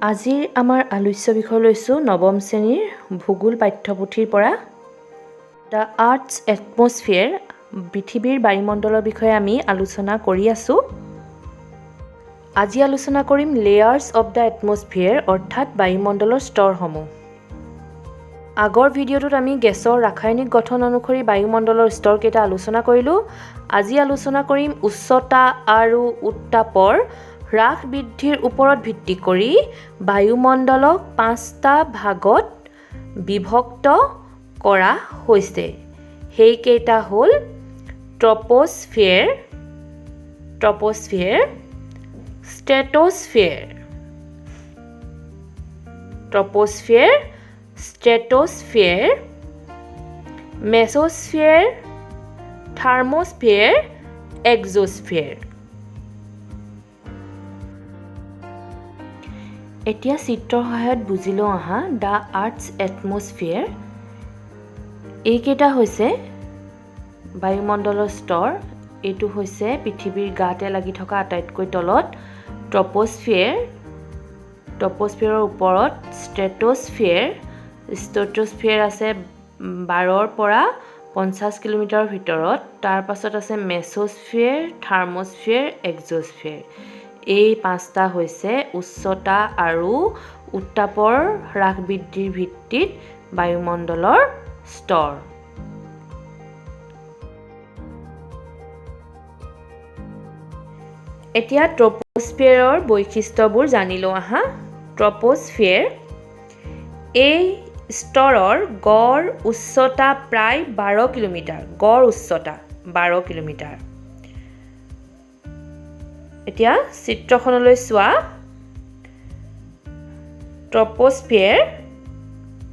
আজিৰ আমাৰ আলোচ্য বিষয় লৈছোঁ নৱম শ্ৰেণীৰ ভূগোল পাঠ্যপুথিৰ পৰা দ্য আৰ্থছ এটমস্ফিয়াৰ পৃথিৱীৰ বায়ুমণ্ডলৰ বিষয়ে আমি আলোচনা কৰি আছোঁ। আজি আলোচনা কৰিম লেয়াৰ্ছ অৱ দ্য এটমস্ফিয়াৰ অৰ্থাৎ বায়ুমণ্ডলৰ স্তৰসমূহ। আগৰ ভিডিঅ'টোত আমি গেছৰ ৰাসায়নিক গঠন অনুসৰি বায়ুমণ্ডলৰ স্তৰকেইটা আলোচনা কৰিলোঁ। আজি আলোচনা কৰিম উচ্চতা আৰু উত্তাপৰ হ্ৰাস বৃদ্ধিৰ ওপৰত ভিত্তি কৰি বায়ুমণ্ডলক 5টা ভাগত বিভক্ত কৰা হৈছে। সেইকেইটা হ'ল ট্ৰপোস্ফিয়াৰ, ষ্ট্ৰেটোস্ফিয়াৰ, মেছোস্ফিয়াৰ, থাৰ্মোস্ফিয়াৰ, এক্সোস্ফিয়াৰ। এতিয়া চিত্ৰৰ সহায়ত বুজি লওঁ আহা দ্য আৰ্থছ এটমস্ফিয়াৰ। এইকেইটা হৈছে বায়ুমণ্ডলৰ স্তৰ। এইটো হৈছে পৃথিৱীৰ গাতে লাগি থকা আটাইতকৈ তলত ট্ৰপোস্ফিয়াৰৰ ওপৰত ষ্ট্ৰেটোস্ফিয়াৰ আছে 12ৰ পৰা 50 কিলোমিটাৰৰ ভিতৰত। তাৰ পাছত আছে মেছোস্ফিয়াৰ, থাৰ্মোস্ফিয়াৰ, এক্সোস্ফিয়াৰ। এই 5টা হৈছে উচ্চতা আৰু উত্তাপৰ হ্ৰাস বৃদ্ধিৰ ভিত্তিত বায়ুমণ্ডলৰ স্তৰ। এতিয়া ট্ৰপোস্ফিয়াৰৰ বৈশিষ্ট্যবোৰ জানি লওঁ আহা। ট্ৰপোস্ফিয়াৰ এই স্তৰৰ গড় উচ্চতা প্ৰায় 12 কিলোমিটাৰ। এতিয়া চিত্ৰখনলৈ চোৱা। ট্ৰপোস্ফিয়াৰ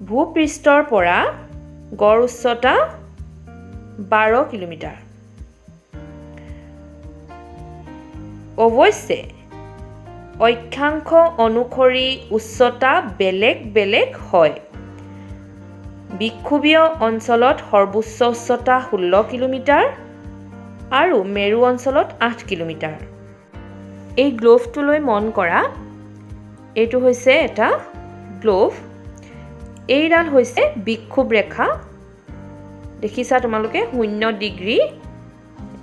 ভূপৃষ্ঠৰ পৰা গড় উচ্চতা 12 কিলোমিটাৰ। অৱশ্যে অক্ষাংশ অনুসৰি উচ্চতা বেলেগ বেলেগ হয়। বিক্ষুৱীয় অঞ্চলত সৰ্বোচ্চ উচ্চতা 16 কিলোমিটাৰ আৰু মেৰু অঞ্চলত 8 কিলোমিটাৰ। এই গ্লোভটোলৈ মন কৰা। এইটো হৈছে এটা গ্লোভ। এইডাল হৈছে বিক্ষুৱ ৰেখা। দেখিছা তোমালোকে 0 ডিগ্ৰী।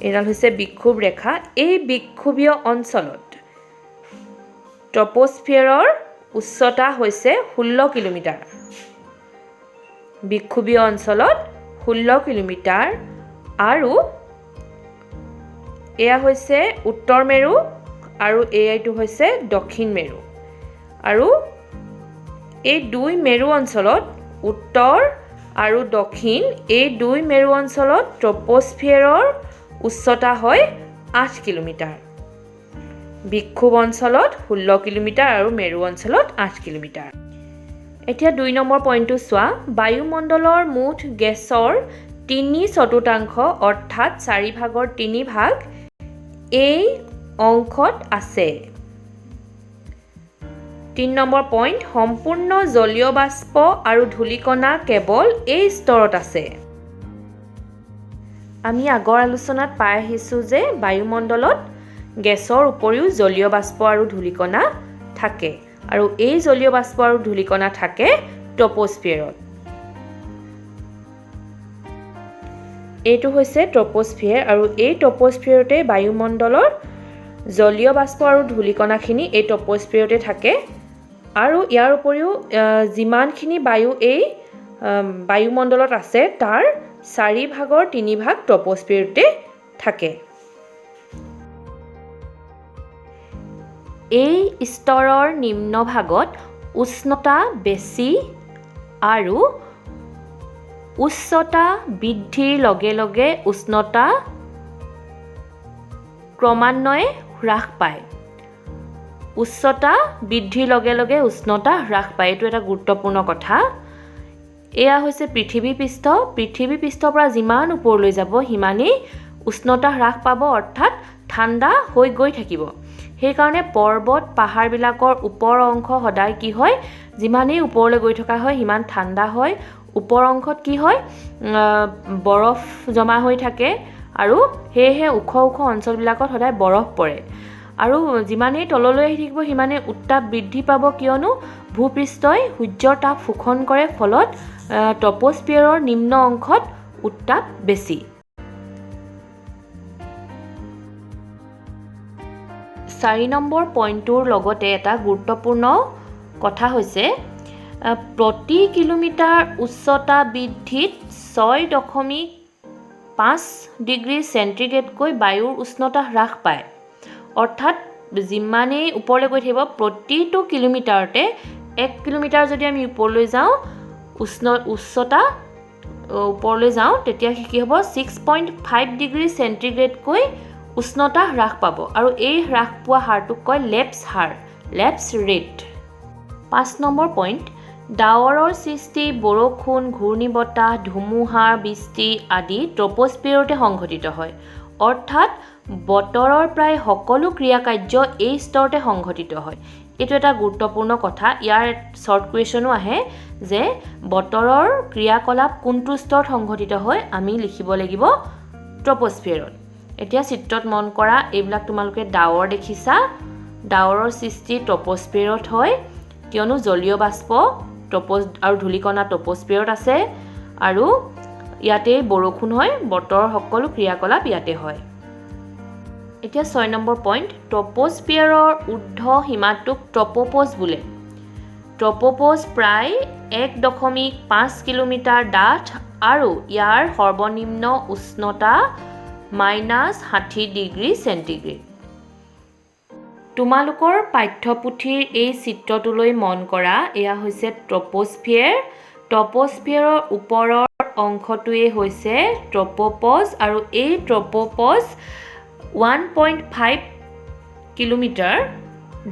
এইডাল হৈছে বিক্ষুৱ ৰেখা। এই বিক্ষুৱীয় অঞ্চলত ট্ৰপোস্ফিয়াৰৰ উচ্চতা হৈছে 16 কিলোমিটাৰ। বিক্ষুৱীয় অঞ্চলত 16 কিলোমিটাৰ আৰু এয়া হৈছে উত্তৰ মেৰু আৰু এইটো হৈছে দক্ষিণ মেৰু। আৰু এই দুই মেৰু অঞ্চলত উত্তৰ আৰু দক্ষিণ এই দুই মেৰু অঞ্চলত ট্ৰপোস্ফিয়াৰৰ উচ্চতা হয় 8 কিলোমিটাৰ। বিক্ষুৱ অঞ্চলত 16 কিলোমিটাৰ আৰু মেৰু অঞ্চলত 8 কিলোমিটাৰ। এতিয়া 2 নম্বৰ পইণ্টটো চোৱা। বায়ুমণ্ডলৰ মুঠ গেছৰ 3/4 অৰ্থাৎ 4/3 ভাগ এই অংশত আছে। 3 নম্বৰ পইণ্ট, সম্পূৰ্ণ জলীয় বাষ্প আৰু ধূলিকণা কেৱল এই স্তৰত আছে। আমি আগৰ আলোচনাত পাই আহিছোঁ যে বায়ুমণ্ডলত গেছৰ উপৰিও জলীয় বাষ্প আৰু ধূলিকণা থাকে আৰু এই জলীয় বাষ্প আৰু ধূলিকণা থাকে ট্ৰপোস্ফিয়াৰত। এইটো হৈছে ট্ৰপোস্ফিয়াৰ আৰু এই ট্ৰপোস্ফিয়াৰতে বায়ুমণ্ডলৰ জলীয় বাষ্প আৰু ধূলিকণাখিনি এই ট্ৰপোস্ফিয়াৰতে থাকে আৰু ইয়াৰ উপৰিও যিমানখিনি বায়ু এই বায়ুমণ্ডলত আছে তাৰ 4/3 ট্ৰপোস্ফিয়াৰতে থাকে। এই স্তৰৰ নিম্ন ভাগত উষ্ণতা বেছি আৰু উচ্চতা বৃদ্ধিৰ লগে লগে উষ্ণতা ক্ৰমান্বয়ে হ্ৰাস পায়। উচ্চতা বৃদ্ধিৰ লগে লগে উষ্ণতা হ্ৰাস পায়। এইটো এটা গুৰুত্বপূৰ্ণ কথা। এয়া হৈছে পৃথিৱী পৃষ্ঠ। পৃথিৱী পৃষ্ঠৰ পৰা যিমান ওপৰলৈ যাব সিমানেই উষ্ণতা হ্ৰাস পাব, অৰ্থাৎ ঠাণ্ডা হৈ গৈ থাকিব। সেইকাৰণে পৰ্বত পাহাৰবিলাকৰ ওপৰ অংশ সদায় কি হয়, যিমানেই ওপৰলৈ গৈ থকা হয় সিমান ঠাণ্ডা হয়। ওপৰ অংশত কি হয়, বৰফ জমা হৈ থাকে আৰু সেয়েহে ওখ ওখ অঞ্চলবিলাকত সদায় বৰফ পৰে। আৰু যিমানেই তললৈ আহি থাকিব সিমানেই উত্তাপ বৃদ্ধি পাব, কিয়নো ভূপৃষ্ঠই সূৰ্যৰ তাপ শোষণ কৰে, ফলত ট্ৰপোস্ফিয়াৰৰ নিম্ন অংশত উত্তাপ বেছি। 4 নম্বৰ পইণ্টটোৰ লগতে এটা গুৰুত্বপূৰ্ণ কথা হৈছে প্ৰতি কিলোমিটাৰ উচ্চতা বৃদ্ধিত 6.5 ডিগ্ৰী চেণ্টিগ্ৰেডকৈ বায়ুৰ উষ্ণতা হ্ৰাস পায়। অৰ্থাৎ যিমানেই ওপৰলৈ গৈ থাকিব, প্ৰতিটো কিলোমিটাৰতে 1 কিলোমিটাৰ যদি আমি ওপৰলৈ যাওঁ, উচ্চতা ওপৰলৈ যাওঁ, তেতিয়া কি হ'ব 6.5 ডিগ্ৰী চেণ্টিগ্ৰেডকৈ উষ্ণতা হ্ৰাস পাব। আৰু এই হ্ৰাস পোৱা হাৰটোক কয় লেপছ হাৰ, লেপছ ৰেট। 5 নম্বৰ পইণ্ট, ডাৱৰৰ সৃষ্টি, বৰষুণ, ঘূৰ্ণীবতাহ, ধুমুহা, বৃষ্টি আদি ট্ৰপোস্ফিয়াৰতে সংঘটিত হয়। অৰ্থাৎ বতৰৰ প্ৰায় সকলো ক্ৰিয়া কাৰ্য এই স্তৰতে সংঘটিত হয়। এইটো এটা গুৰুত্বপূৰ্ণ কথা। ইয়াৰ শ্বৰ্ট কুৱেশ্যনো আহে যে বতৰৰ ক্ৰিয়াকলাপ কোনটো স্তৰত সংঘটিত হয়, আমি লিখিব লাগিব ট্ৰপোস্ফিয়াৰত। এতিয়া চিত্ৰত মন কৰা, এইবিলাক তোমালোকে ডাৱৰ দেখিছা। ডাৱৰৰ সৃষ্টি ট্ৰপোস্ফিয়াৰত হয়, কিয়নো জলীয় বাষ্প আৰু ধূলিকণা ট্ৰপোস্ফিয়াৰত আছে, আৰু ইয়াতে বৰষুণ হয়, বতৰৰ সকলো ক্ৰিয়াকলাপ ইয়াতে হয়। এতিয়া 6 নম্বৰ পইণ্ট, ট্ৰপোস্ফিয়াৰৰ ঊৰ্ধ্ব সীমাটোক ট্ৰপোপজ বোলে। ট্ৰপোপজ প্ৰায় 1.5 কিলোমিটাৰ ডাঠ আৰু ইয়াৰ সৰ্বনিম্ন উষ্ণতা -60 ডিগ্ৰী চেণ্টিগ্ৰেড। তোমালোকৰ পাঠ্যপুথিৰ এই চিত্ৰটোলৈ মন কৰা, এয়া হৈছে ট্ৰপোস্ফিয়াৰ। ট্ৰপোস্ফিয়াৰৰ ওপৰৰ অংশটোৱে হৈছে ট্ৰপোপজ, আৰু এই ট্ৰপোপজ 1.5 কিলোমিটাৰ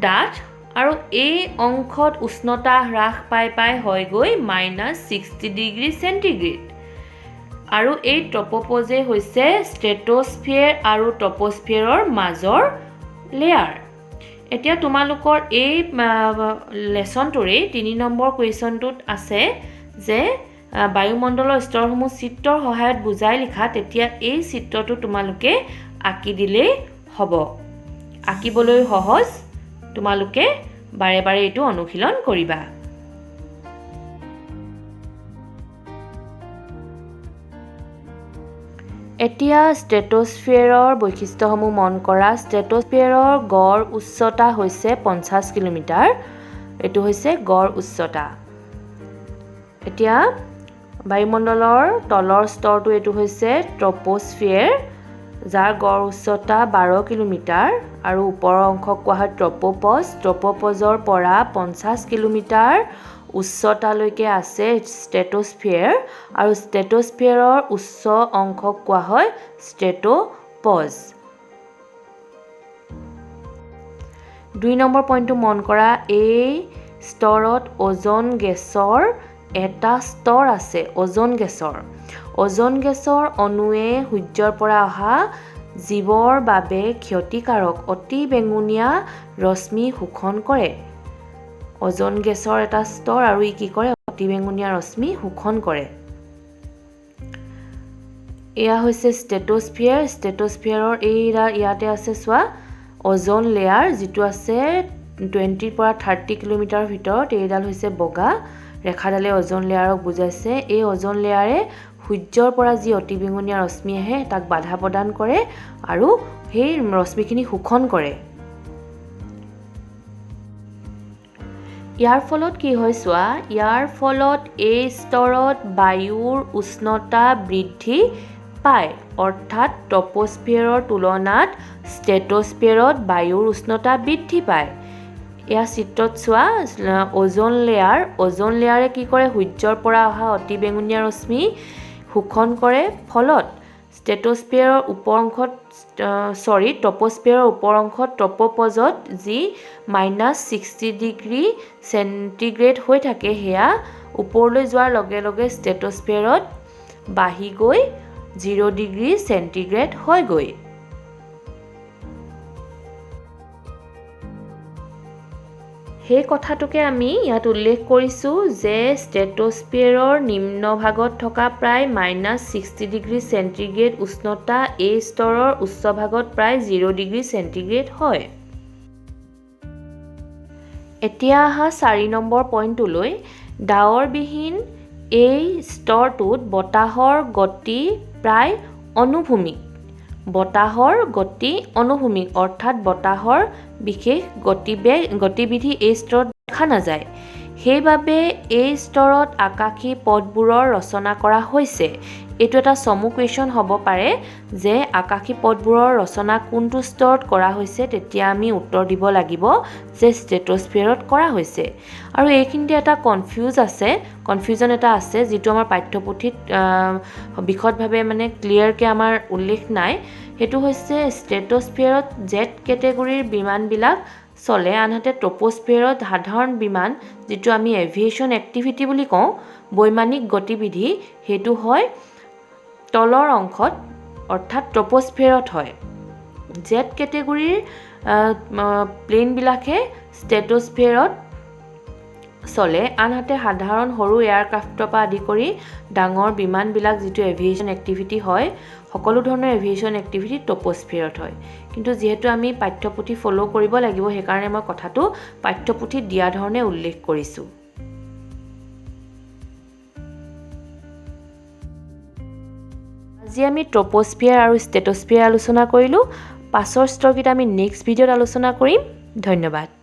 ডাঠ, আৰু এই অংশত উষ্ণতা হ্ৰাস পাই হয়গৈ -60 ডিগ্ৰী চেণ্টিগ্ৰেড। আৰু এই ট্ৰপোপজে হৈছে ষ্ট্ৰেটোস্ফিয়াৰ আৰু ট্ৰপোস্ফিয়াৰৰ মাজৰ লেয়াৰ। এতিয়া তোমালোকৰ এই লেচনটোৰে 3 নম্বৰ কুৱেশ্যনটোত আছে যে বায়ুমণ্ডলৰ স্তৰসমূহ চিত্ৰৰ সহায়ত বুজাই লিখা। তেতিয়া এই চিত্ৰটো তোমালোকে আঁকি দিলেই হ'ব। আঁকিবলৈ সহজ, তোমালোকে বাৰে বাৰে এইটো অনুশীলন কৰিবা। এতিয়া ষ্ট্ৰেটোস্ফিয়াৰৰ বৈশিষ্ট্যসমূহ মন কৰা। ষ্ট্ৰেটোস্ফিয়াৰৰ গড় উচ্চতা হৈছে 50 কিলোমিটাৰ। এইটো হৈছে গড় উচ্চতা। এতিয়া বায়ুমণ্ডলৰ তলৰ স্তৰটো এইটো হৈছে ট্ৰপোস্ফিয়াৰ, যাৰ গড় উচ্চতা 12 কিলোমিটাৰ, আৰু ওপৰৰ অংশক কোৱা হয় ট্ৰপোপজ। ট্ৰপোপজৰ পৰা 50 কিলোমিটাৰ উচ্চতালৈকে আছে ষ্ট্ৰেটোস্ফিয়াৰ, আৰু ষ্ট্ৰেটোস্ফিয়াৰৰ উচ্চ অংশক কোৱা হয় ষ্ট্ৰেটোপজ। 2 নম্বৰ পইণ্টটো মন কৰা, এই স্তৰত অজন গেছৰ এটা স্তৰ আছে। অজন গেছৰ অণুৱে সূৰ্যৰ পৰা অহা জীৱৰ বাবে ক্ষতিকাৰক অতি বেঙুনীয়া ৰশ্মি শোষণ কৰে। অজন গেছৰ এটা স্তৰ, আৰু ই কি কৰে, অতি বেঙুনীয়া ৰশ্মি শোষণ কৰে। এয়া হৈছে ষ্ট্ৰেটোস্ফিয়াৰ। ষ্ট্ৰেটোস্ফিয়াৰৰ ইয়াতে আছে চোৱা অজন লেয়াৰ, যিটো আছে 20 পৰা 30 কিলোমিটাৰৰ ভিতৰত। এইডাল হৈছে বগা ৰেখাডালে অজন লেয়াৰক বুজাইছে। এই অজন লেয়াৰে সূৰ্যৰ পৰা যি অতি বেঙুনীয়া ৰশ্মি আহে তাক বাধা প্ৰদান কৰে, আৰু সেই ৰশ্মিখিনি শোষণ কৰে। ইয়াৰ ফলত কি হয় চোৱা, ইয়াৰ ফলত এই স্তৰত বায়ুৰ উষ্ণতা বৃদ্ধি পায়। অৰ্থাৎ ট্ৰপোস্ফিয়াৰৰ তুলনাত ষ্ট্ৰেটোস্ফিয়াৰত বায়ুৰ উষ্ণতা বৃদ্ধি পায়। এয়া চিত্ৰত চোৱা অজন লেয়াৰে কি কৰে, সূৰ্যৰ পৰা অহা অতি বেঙুনীয়া ৰশ্মি শোষণ কৰে। ফলত ট্ৰপোস্ফিয়াৰৰ ওপৰ অংশত ট্ৰপোপজত যি -60 ডিগ্ৰী চেণ্টিগ্ৰেড হৈ থাকে, সেয়া ওপৰলৈ যোৱাৰ লগে লগে ষ্ট্ৰেটোস্ফিয়াৰত বাঢ়ি গৈ 0 ডিগ্ৰী চেণ্টিগ্ৰেড হয়গৈ। সেই কথাটোকে আমি ইয়াত উল্লেখ কৰিছোঁ যে ষ্ট্ৰেটোস্ফিয়াৰৰ নিম্নভাগত থকা প্ৰায় -60 ডিগ্ৰী চেণ্টিগ্ৰেড উষ্ণতা এই স্তৰৰ উচ্চ ভাগত প্ৰায় 0 ডিগ্ৰী চেণ্টিগ্ৰেড হয়। এতিয়া আহা 4 নম্বৰ পইণ্টটোলৈ। ডাৱৰবিহীন এই স্তৰটোত বতাহৰ গতি প্ৰায় অনুভূমিক। বতাহৰ গতি অনুভূমিক অৰ্থাৎ বতাহৰ বিশেষ গতিবিধি এই স্তৰত দেখা নাযায়। সেইবাবে এই স্তৰত আকাশী পথবোৰৰ ৰচনা কৰা হৈছে। এইটো এটা চমু কুৱেশ্যন হ'ব পাৰে যে আকাশী পথবোৰৰ ৰচনা কোনটো স্তৰত কৰা হৈছে, তেতিয়া আমি উত্তৰ দিব লাগিব যে ষ্ট্ৰেটোস্ফিয়াৰত কৰা হৈছে। আৰু এইখিনিতে এটা কনফিউজন এটা আছে যিটো আমাৰ পাঠ্যপুথিত বিশদভাৱে মানে ক্লিয়াৰকৈ আমাৰ উল্লেখ নাই। সেইটো হৈছে ষ্ট্ৰেটোস্ফিয়াৰত জেট কেটেগৰীৰ বিমানবিলাক চলে, আনহাতে ট্ৰপোস্ফিয়াৰত সাধাৰণ বিমান যিটো আমি এভিয়েশ্যন এক্টিভিটি বুলি কওঁ, বৈমানিক গতিবিধি, সেইটো হয় তলৰ অংশত অৰ্থাৎ ট্ৰপোস্ফিয়াৰত হয়। জেট কেটেগৰীৰ প্লেনবিলাকে ষ্ট্ৰেটোস্ফিয়াৰত চলে, আনহাতে সাধাৰণ সৰু এয়াৰক্ৰাফ্টৰ পৰা আদি কৰি ডাঙৰ বিমানবিলাক যিটো এভিয়েশ্যন এক্টিভিটি হয়, সকলো ধৰণৰ এভিয়েশ্যন এক্টিভিটি ট্ৰপোস্ফিয়াৰত হয়। কিন্তু যিহেতু আমি পাঠ্যপুথি ফ'ল' কৰিব লাগিব, সেইকাৰণে মই কথাটো পাঠ্যপুথিত দিয়া ধৰণে উল্লেখ কৰিছোঁ। আজি আমি ট্ৰপোস্ফিয়াৰ আৰু ষ্ট্ৰেটোস্ফিয়াৰ আলোচনা কৰিলোঁ। পাছৰ স্তৰকেইটা আমি নেক্সট ভিডিঅ'ত আলোচনা কৰিম। ধন্যবাদ।